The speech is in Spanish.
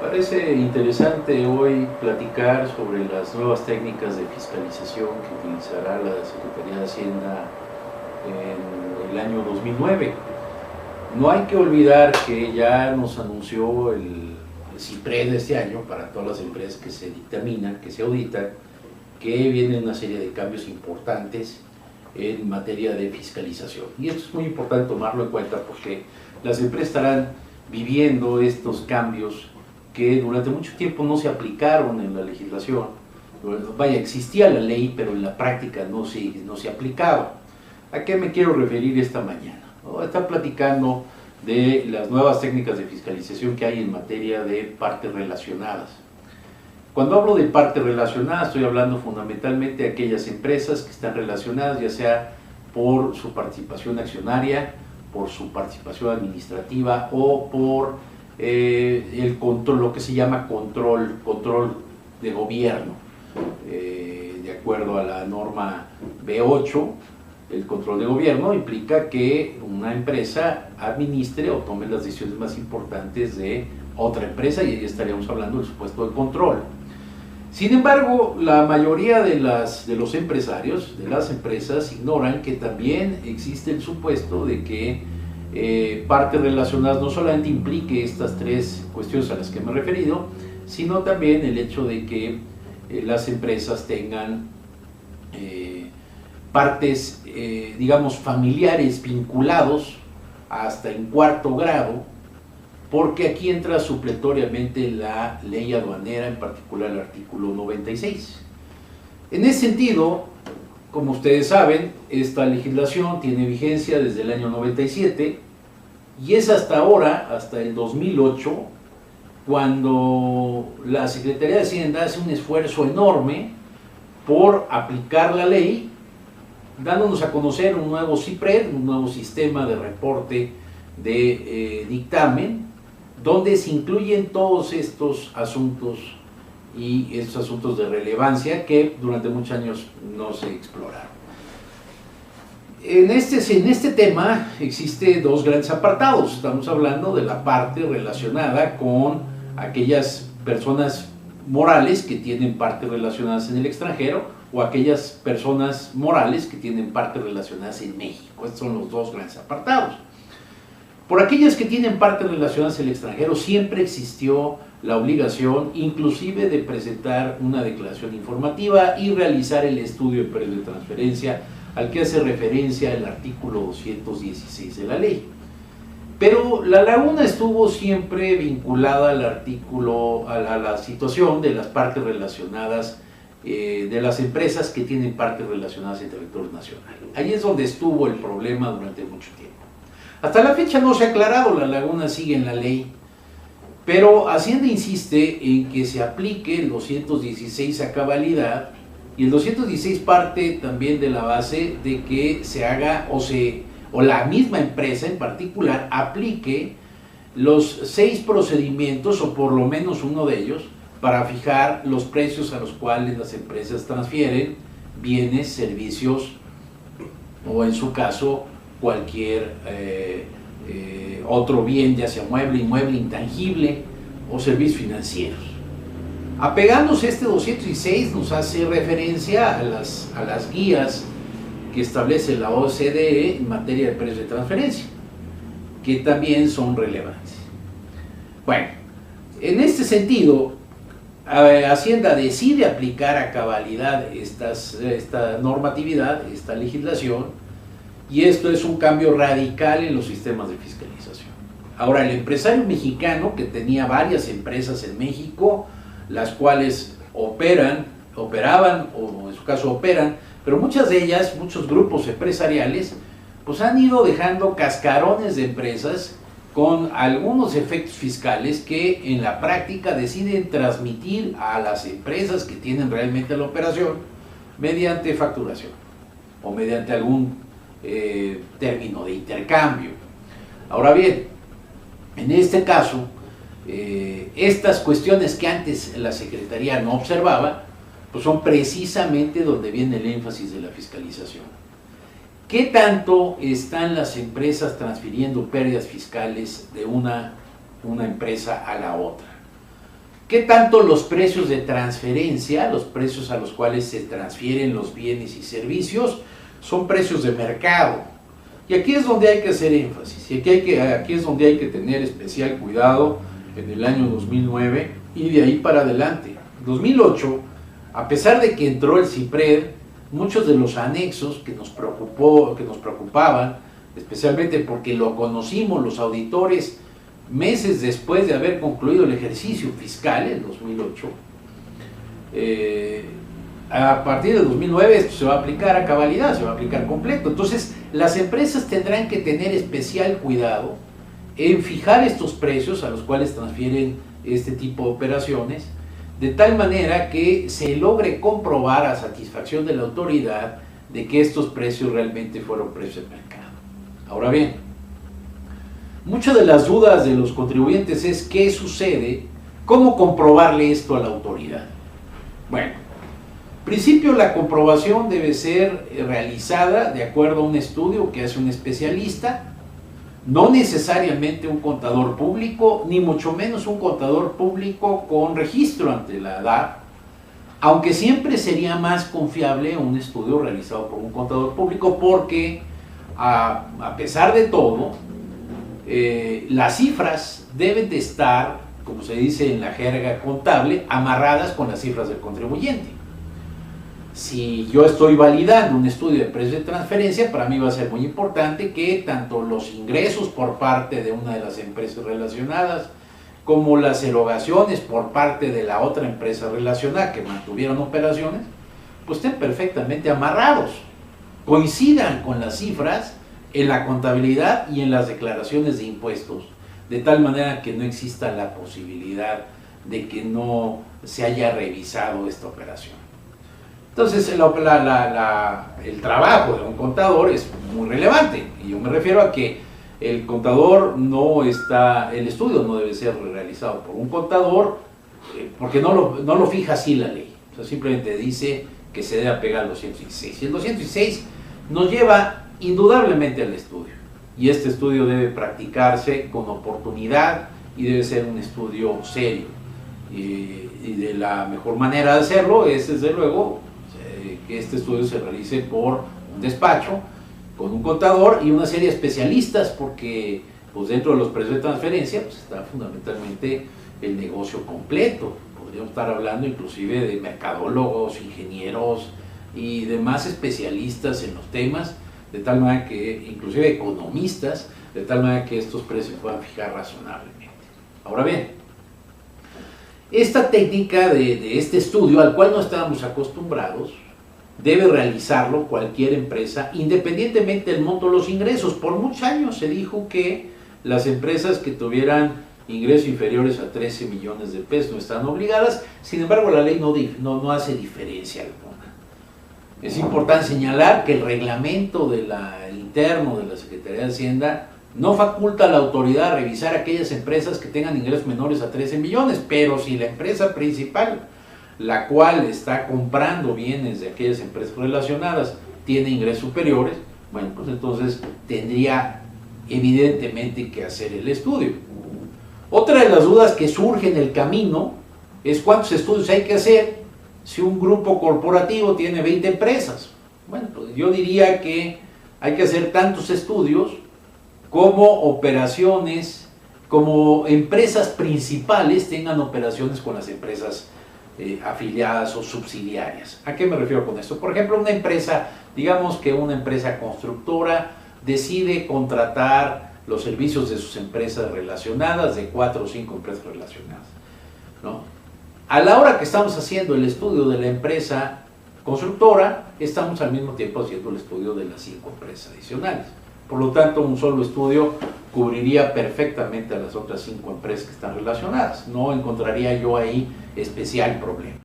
Parece interesante hoy platicar sobre las nuevas técnicas de fiscalización que utilizará la Secretaría de Hacienda en el año 2009. No hay que olvidar que ya nos anunció el CIPRED de este año para todas las empresas que se dictaminan, que se auditan, que viene una serie de cambios importantes en materia de fiscalización. Y esto es muy importante tomarlo en cuenta porque las empresas estarán viviendo estos cambios que durante mucho tiempo no se aplicaron en la legislación. Vaya, existía la ley, pero en la práctica no se aplicaba. ¿A qué me quiero referir esta mañana? Está platicando de las nuevas técnicas de fiscalización que hay en materia de partes relacionadas. Cuando hablo de partes relacionadas, estoy hablando fundamentalmente de aquellas empresas que están relacionadas, ya sea por su participación accionaria, por su participación administrativa o por el control, lo que se llama control de gobierno. De acuerdo a la norma B8, el control de gobierno implica que una empresa administre o tome las decisiones más importantes de otra empresa, y ahí estaríamos hablando del supuesto de control. Sin embargo, la mayoría de los empresarios, de las empresas, ignoran que también existe el supuesto de que partes relacionadas no solamente implique estas tres cuestiones a las que me he referido, sino también el hecho de que las empresas tengan partes, digamos, familiares vinculados hasta en cuarto grado, porque aquí entra supletoriamente la ley aduanera, en particular el artículo 96. En ese sentido, como ustedes saben, esta legislación tiene vigencia desde el año 97 y es hasta ahora, hasta el 2008, cuando la Secretaría de Hacienda hace un esfuerzo enorme por aplicar la ley, dándonos a conocer un nuevo CIPRED, un nuevo sistema de reporte de dictamen, donde se incluyen todos estos asuntos y estos asuntos de relevancia que durante muchos años no se exploraron. En este tema existe dos grandes apartados. Estamos hablando de la parte relacionada con aquellas personas morales que tienen partes relacionadas en el extranjero o aquellas personas morales que tienen partes relacionadas en México. Estos son los dos grandes apartados. Por aquellas que tienen partes relacionadas en el extranjero siempre existió la obligación inclusive de presentar una declaración informativa y realizar el estudio de periodo de transferencia al que hace referencia el artículo 216 de la ley. Pero la laguna estuvo siempre vinculada al artículo, a la situación de las partes relacionadas, de las empresas que tienen partes relacionadas en territorio nacional. Ahí es donde estuvo el problema durante mucho tiempo. Hasta la fecha no se ha aclarado, la laguna sigue en la ley, pero Hacienda insiste en que se aplique el 216 a cabalidad, y el 216 parte también de la base de que se haga o la misma empresa en particular aplique los 6 procedimientos, o por lo menos uno de ellos, para fijar los precios a los cuales las empresas transfieren bienes, servicios o en su caso cualquier otro bien, ya sea mueble, inmueble, intangible o servicios financieros. Apegándose a este 216 nos hace referencia a las guías que establece la OCDE en materia de precios de transferencia, que también son relevantes. Bueno, en este sentido, Hacienda decide aplicar a cabalidad esta normatividad, esta legislación, y esto es un cambio radical en los sistemas de fiscalización. Ahora, el empresario mexicano que tenía varias empresas en México, las cuales operaban, o en su caso operan, pero muchas de ellas, muchos grupos empresariales, pues han ido dejando cascarones de empresas con algunos efectos fiscales que en la práctica deciden transmitir a las empresas que tienen realmente la operación mediante facturación o mediante algún término de intercambio. Ahora bien, en este caso, estas cuestiones que antes la Secretaría no observaba, pues son precisamente donde viene el énfasis de la fiscalización. ¿Qué tanto están las empresas transfiriendo pérdidas fiscales de una empresa a la otra? ¿Qué tanto los precios de transferencia, los precios a los cuales se transfieren los bienes y servicios, son precios de mercado? Y aquí es donde hay que hacer énfasis, y aquí es donde hay que tener especial cuidado en el año 2009 y de ahí para adelante. En 2008, a pesar de que entró el CIPRED, muchos de los anexos que nos preocupaban, especialmente porque lo conocimos los auditores meses después de haber concluido el ejercicio fiscal en 2008, a partir de 2009 esto se va a aplicar a cabalidad, se va a aplicar completo. Entonces las empresas tendrán que tener especial cuidado en fijar estos precios a los cuales transfieren este tipo de operaciones, de tal manera que se logre comprobar a satisfacción de la autoridad de que estos precios realmente fueron precios de mercado. Ahora bien, muchas de las dudas de los contribuyentes es ¿qué sucede? ¿Cómo comprobarle esto a la autoridad? Bueno, en principio la comprobación debe ser realizada de acuerdo a un estudio que hace un especialista, no necesariamente un contador público, ni mucho menos un contador público con registro ante la DAR, aunque siempre sería más confiable un estudio realizado por un contador público porque a pesar de todo, las cifras deben de estar, como se dice en la jerga contable, amarradas con las cifras del contribuyente. Si yo estoy validando un estudio de precios de transferencia, para mí va a ser muy importante que tanto los ingresos por parte de una de las empresas relacionadas como las erogaciones por parte de la otra empresa relacionada que mantuvieron operaciones, pues estén perfectamente amarrados, coincidan con las cifras en la contabilidad y en las declaraciones de impuestos, de tal manera que no exista la posibilidad de que no se haya revisado esta operación. Entonces el trabajo de un contador es muy relevante, y yo me refiero a que el contador el estudio no debe ser realizado por un contador porque no lo fija así la ley, o sea, simplemente dice que se debe apegar al 216. Y el 216 nos lleva indudablemente al estudio, y este estudio debe practicarse con oportunidad y debe ser un estudio serio, y de la mejor manera de hacerlo es desde luego que este estudio se realice por un despacho con un contador y una serie de especialistas, porque pues dentro de los precios de transferencia pues está fundamentalmente el negocio completo. Podríamos estar hablando inclusive de mercadólogos, ingenieros y demás especialistas en los temas, de tal manera que, inclusive economistas, de tal manera que estos precios puedan fijar razonablemente. Ahora bien, esta técnica de este estudio, al cual no estábamos acostumbrados, debe realizarlo cualquier empresa, independientemente del monto de los ingresos. Por muchos años se dijo que las empresas que tuvieran ingresos inferiores a 13 millones de pesos no están obligadas, sin embargo la ley no hace diferencia alguna. Es importante señalar que el reglamento interno de la Secretaría de Hacienda no faculta a la autoridad a revisar aquellas empresas que tengan ingresos menores a 13 millones, pero si la empresa principal, la cual está comprando bienes de aquellas empresas relacionadas, tiene ingresos superiores, bueno, pues entonces tendría evidentemente que hacer el estudio. Otra de las dudas que surge en el camino es cuántos estudios hay que hacer si un grupo corporativo tiene 20 empresas. Bueno, pues yo diría que hay que hacer tantos estudios como operaciones, como empresas principales tengan operaciones con las empresas afiliadas o subsidiarias. ¿A qué me refiero con esto? Por ejemplo, una empresa, digamos que una empresa constructora decide contratar los servicios de sus empresas relacionadas, de 4 o 5 empresas relacionadas, ¿no? A la hora que estamos haciendo el estudio de la empresa constructora, estamos al mismo tiempo haciendo el estudio de las 5 empresas adicionales. Por lo tanto, un solo estudio cubriría perfectamente a las otras 5 empresas que están relacionadas. No encontraría yo ahí especial problema.